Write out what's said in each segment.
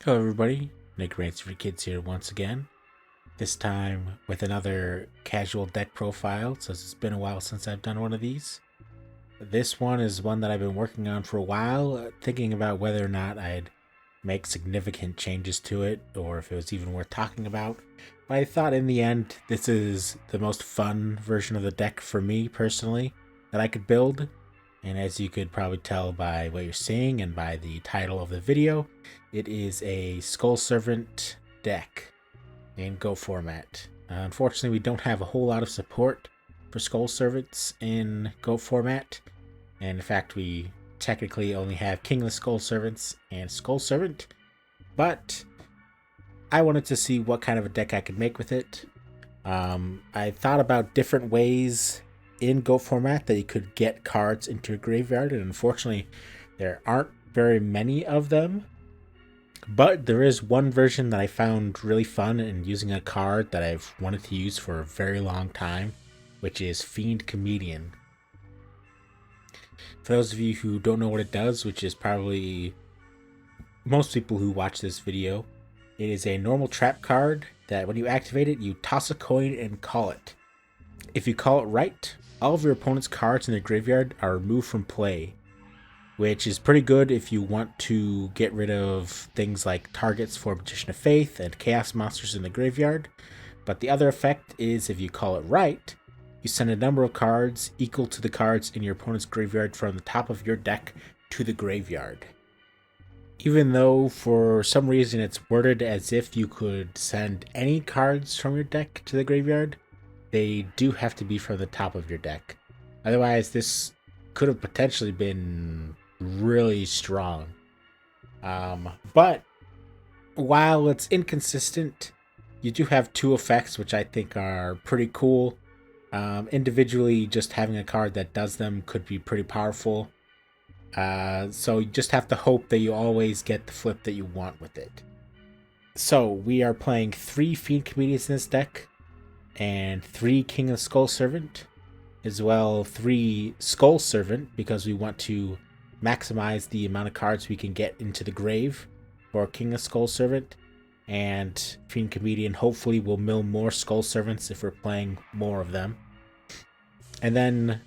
Hello everybody, Nick Rants for Kids here once again. This time with another casual deck profile, since it's been a while since I've done one of these. This one is one that I've been working on for a while, thinking about whether or not I'd make significant changes to it, or if it was even worth talking about. But I thought in the end, this is the most fun version of the deck for me personally that I could build. And as you could probably tell by what you're seeing and by the title of the video, it is a Skull Servant deck in Go format. Unfortunately, we don't have a whole lot of support for Skull Servants in Go format. And in fact, we technically only have Kingless Skull Servants and Skull Servant. But I wanted to see what kind of a deck I could make with it. I thought about different ways in Go format that you could get cards into your graveyard, and unfortunately there aren't very many of them. But there is one version that I found really fun in using a card that I've wanted to use for a very long time, which is Fiend Comedian. For those of you who don't know what it does, which is probably most people who watch this video, it is a normal trap card that when you activate it, you toss a coin and call it. If you call it right, all of your opponent's cards in their graveyard are removed from play, which is pretty good if you want to get rid of things like targets for Magician of Faith and Chaos Monsters in the graveyard. But the other effect is if you call it right, you send a number of cards equal to the cards in your opponent's graveyard from the top of your deck to the graveyard. Even though for some reason it's worded as if you could send any cards from your deck to the graveyard, they do have to be from the top of your deck. Otherwise, this could have potentially been really strong. But while it's inconsistent, you do have two effects which I think are pretty cool. Individually, just having a card that does them could be pretty powerful. So you just have to hope that you always get the flip that you want with it. So we are playing 3 Fiend Comedians in this deck, and 3 King of Skull Servant, as well 3 Skull Servant, because we want to maximize the amount of cards we can get into the grave for King of Skull Servant, and Fiend Comedian hopefully will mill more Skull Servants if we're playing more of them. And then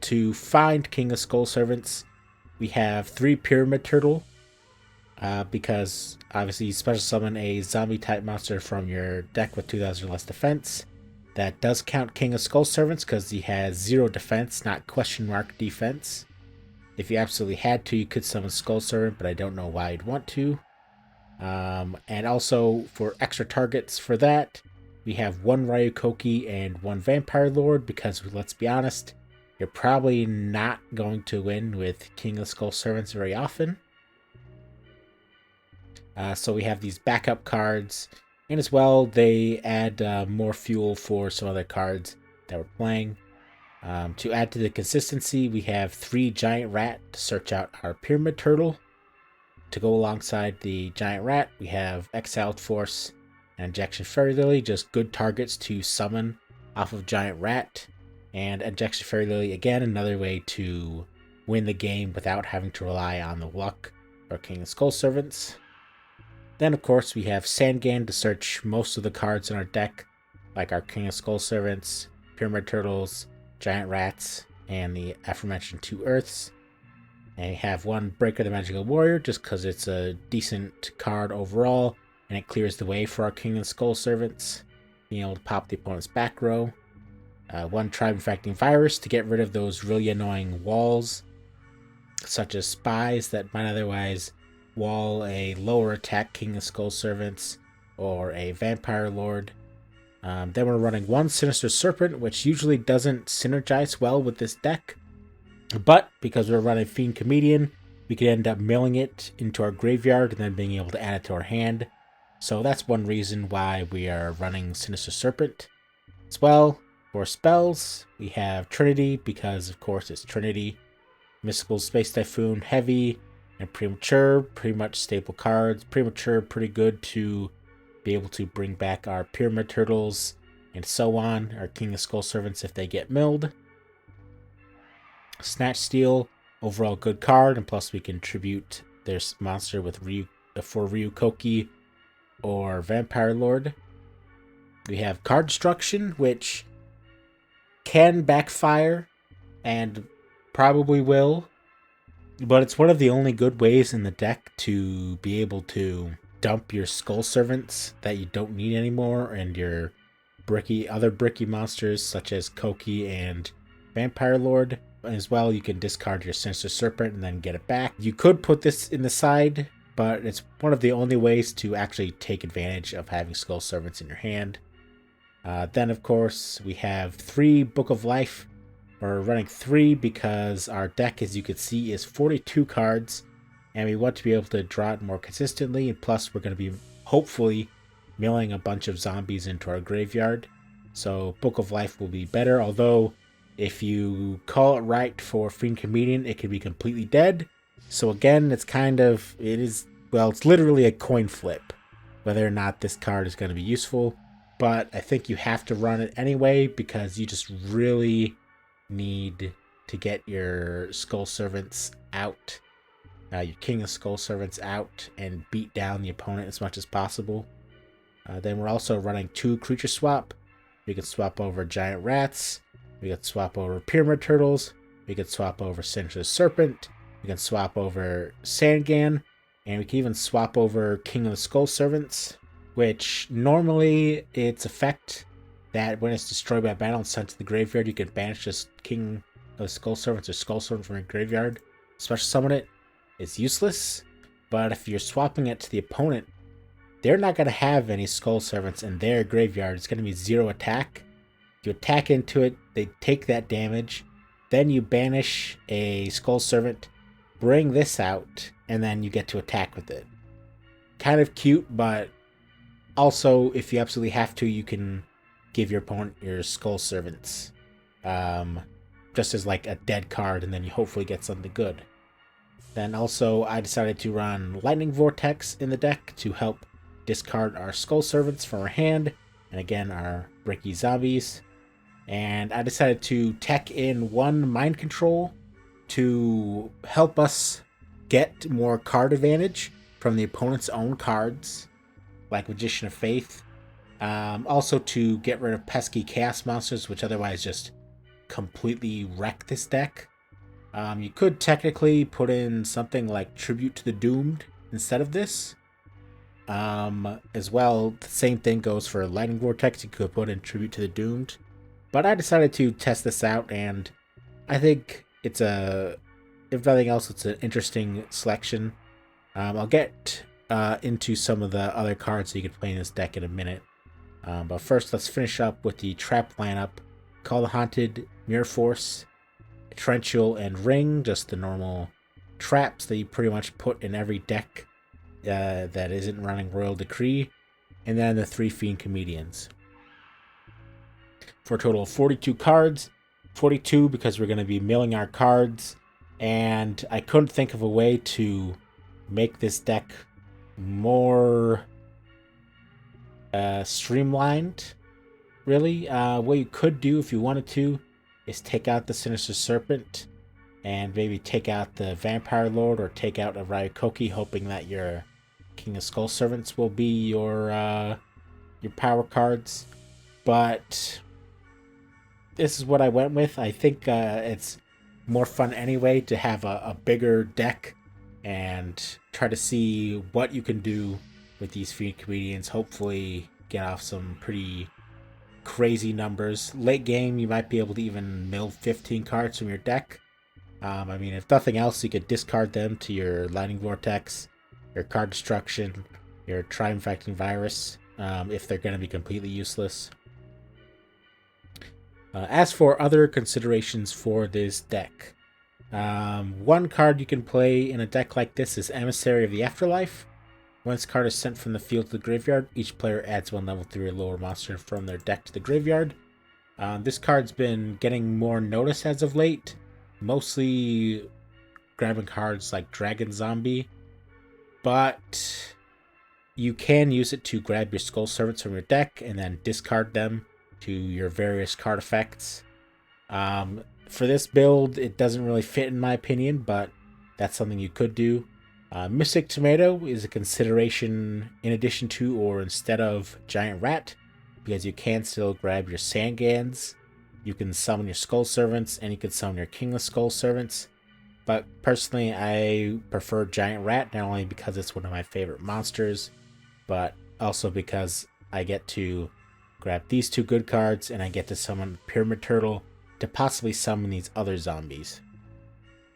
to find King of Skull Servants, we have 3 Pyramid Turtle, because obviously you special summon a zombie type monster from your deck with 2000 or less defense. That does count King of Skull Servants because he has 0 defense, not question mark defense. If you absolutely had to, you could summon Skull Servant, but I don't know why you'd want to. And also for extra targets for that, we have 1 Ryukoki and 1 Vampire Lord, because let's be honest, you're probably not going to win with King of Skull Servants very often. So we have these backup cards, and as well they add more fuel for some other cards that we're playing. To add to the consistency, we have 3 Giant Rat to search out our Pyramid Turtle. To go alongside the Giant Rat, we have Exiled Force and Injection Fairy Lily, just good targets to summon off of Giant Rat. And Injection Fairy Lily, again, another way to win the game without having to rely on the luck or King of Skull Servants. Then, of course, we have Sangan to search most of the cards in our deck, like our King of Skull Servants, Pyramid Turtles, Giant Rats, and the aforementioned 2 Earths. And we have 1 Breaker the Magical Warrior, just because it's a decent card overall, and it clears the way for our King of Skull Servants, being able to pop the opponent's back row. 1 Tribe Infecting Virus to get rid of those really annoying walls, such as spies that might otherwise wall a lower attack King of Skull Servants or a Vampire Lord. Then we're running 1 Sinister Serpent, which usually doesn't synergize well with this deck, but because we're running Fiend Comedian, we could end up milling it into our graveyard and then being able to add it to our hand. So that's one reason why we are running Sinister Serpent. As well, for spells, we have Trinity, because of course it's Trinity, Mystical Space Typhoon, Heavy, and Premature, pretty much staple cards. Premature, pretty good to be able to bring back our Pyramid Turtles and so on, our King of Skull Servants if they get milled. Snatch Steal, overall good card, and plus we can tribute their monster with for Ryukoki or Vampire Lord. We have Card Destruction, which can backfire and probably will, but it's one of the only good ways in the deck to be able to dump your Skull Servants that you don't need anymore and your other bricky monsters such as Koki and Vampire Lord. As well, you can discard your Sinister Serpent and then get it back. You could put this in the side, but it's one of the only ways to actually take advantage of having Skull Servants in your hand. Then, of course, we have 3 Book of Life. We're running 3 because our deck, as you can see, is 42 cards, and we want to be able to draw it more consistently, and plus we're going to be, hopefully, milling a bunch of zombies into our graveyard. So Book of Life will be better, although if you call it right for Fiend Comedian, it can be completely dead. So again, it's literally a coin flip whether or not this card is going to be useful. But I think you have to run it anyway because you just really need to get your Skull Servants out, your King of Skull Servants out, and beat down the opponent as much as possible. Then we're also running 2 creature swap. We can swap over Giant Rats. We can swap over Pyramid Turtles. We can swap over Sinister Serpent. We can swap over Sangan. And we can even swap over King of the Skull Servants, which normally its effect that when it's destroyed by battle and sent to the graveyard, you can banish this King of the Skull Servants or Skull Servant from your graveyard. Special summon it. It's useless, but if you're swapping it to the opponent, they're not going to have any Skull Servants in their graveyard. It's going to be 0 attack. You attack into it, they take that damage, then you banish a Skull Servant, bring this out, and then you get to attack with it. Kind of cute, but also, if you absolutely have to, you can give your opponent your Skull Servants. Just as like a dead card, and then you hopefully get something good. Then also, I decided to run Lightning Vortex in the deck to help discard our Skull Servants from our hand, and again, our bricky zombies. And I decided to tech in 1 Mind Control to help us get more card advantage from the opponent's own cards, like Magician of Faith. Also to get rid of pesky Chaos Monsters, which otherwise just completely wreck this deck. You could technically put in something like Tribute to the Doomed instead of this. As well, the same thing goes for Lightning Vortex. You could put in Tribute to the Doomed. But I decided to test this out, and I think it's if nothing else, it's an interesting selection. I'll get into some of the other cards that you can play in this deck in a minute. But first, let's finish up with the trap lineup. Call the Haunted, Mirror Force, Torrential, and Ring, just the normal traps that you pretty much put in every deck that isn't running Royal Decree. And then the 3 Fiend Comedians. For a total of 42 cards. 42 because we're going to be milling our cards. And I couldn't think of a way to make this deck more streamlined, really. What you could do if you wanted to is take out the Sinister Serpent and maybe take out the Vampire Lord or take out a Ryukoki, hoping that your King of Skull Servants will be your power cards. But this is what I went with. I think it's more fun anyway to have a bigger deck and try to see what you can do with these Fiend Comedians. Hopefully get off some pretty crazy numbers. Late game, you might be able to even mill 15 cards from your deck. I mean, if nothing else, you could discard them to your Lightning Vortex, your Card Destruction, your Tri-Infecting Virus, if they're going to be completely useless. As for other considerations for this deck, one card you can play in a deck like this is Emissary of the Afterlife. Once a card is sent from the field to the graveyard, each player adds 1 level 3 or lower monster from their deck to the graveyard. This card's been getting more notice as of late, mostly grabbing cards like Dragon Zombie, but you can use it to grab your Skull Servants from your deck and then discard them to your various card effects. For this build, it doesn't really fit in my opinion, but that's something you could do. Mystic Tomato is a consideration in addition to or instead of Giant Rat, because you can still grab your Sangans, you can summon your Skull Servants, and you can summon your Kingless Skull Servants. But personally, I prefer Giant Rat, not only because it's one of my favorite monsters, but also because I get to grab these two good cards and I get to summon Pyramid Turtle to possibly summon these other zombies.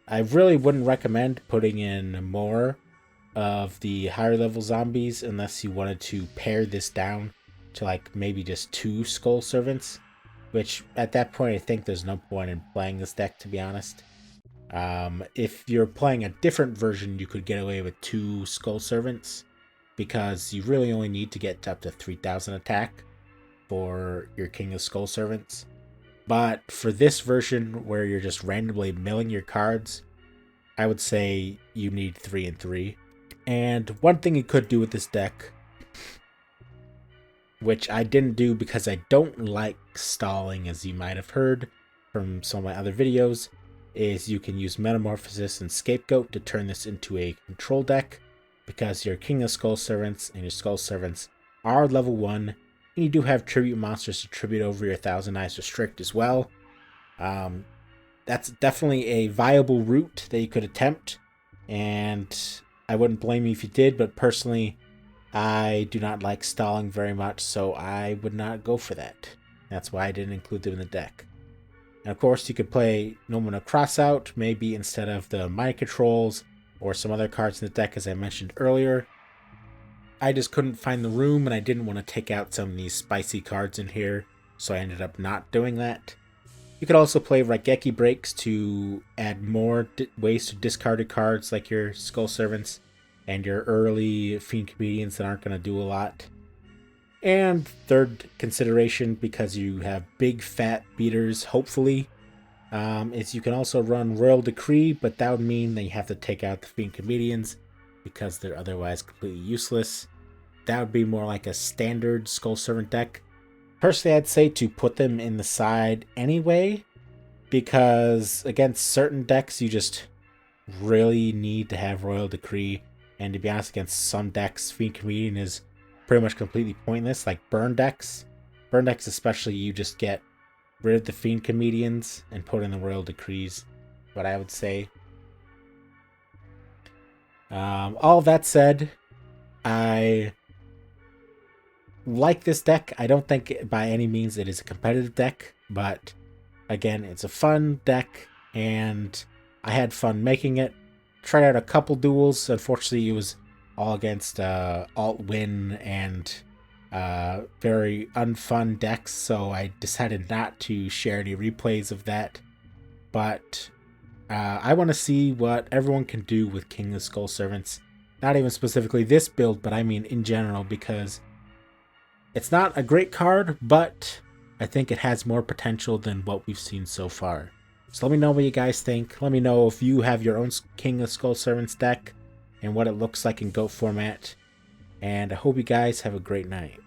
I really wouldn't recommend putting in more of the higher level zombies unless you wanted to pare this down to like maybe just 2 Skull Servants, which at that point I think there's no point in playing this deck, to be honest. If you're playing a different version, you could get away with 2 Skull Servants, because you really only need to get up to 3000 attack for your King of Skull Servants. But for this version, where you're just randomly milling your cards, I would say you need 3 and 3. And one thing you could do with this deck, which I didn't do because I don't like stalling, as you might have heard from some of my other videos, is you can use Metamorphosis and Scapegoat to turn this into a control deck, because your King of Skull Servants and your Skull Servants are level 1, and you do have tribute monsters to tribute over your Thousand Eyes Restrict as well. That's definitely a viable route that you could attempt, and I wouldn't blame you if you did, but personally, I do not like stalling very much, so I would not go for that. That's why I didn't include them in the deck. And of course, you could play No Mana Crossout, maybe instead of the Mind Controls, or some other cards in the deck, as I mentioned earlier. I just couldn't find the room, and I didn't want to take out some of these spicy cards in here, so I ended up not doing that. You could also play Raigeki Breaks to add more ways to discard cards like your Skull Servants and your early Fiend Comedians that aren't going to do a lot. And third consideration, because you have big fat beaters, hopefully, is you can also run Royal Decree, but that would mean that you have to take out the Fiend Comedians because they're otherwise completely useless. That would be more like a standard Skull Servant deck. Personally, I'd say to put them in the side anyway, because against certain decks, you just really need to have Royal Decree, and to be honest, against some decks, Fiend Comedian is pretty much completely pointless, like burn decks. Burn decks especially, you just get rid of the Fiend Comedians and put in the Royal Decrees, what I would say. All that said, I like this deck. I don't think by any means it is a competitive deck, but again, it's a fun deck, and I had fun making it. Tried out a couple duels. Unfortunately, it was all against alt-win and very unfun decks, so I decided not to share any replays of that. But I want to see what everyone can do with King of Skull Servants. Not even specifically this build, but I mean in general, because it's not a great card, but I think it has more potential than what we've seen so far. So let me know what you guys think. Let me know if you have your own King of Skull Servants deck and what it looks like in GOAT format. And I hope you guys have a great night.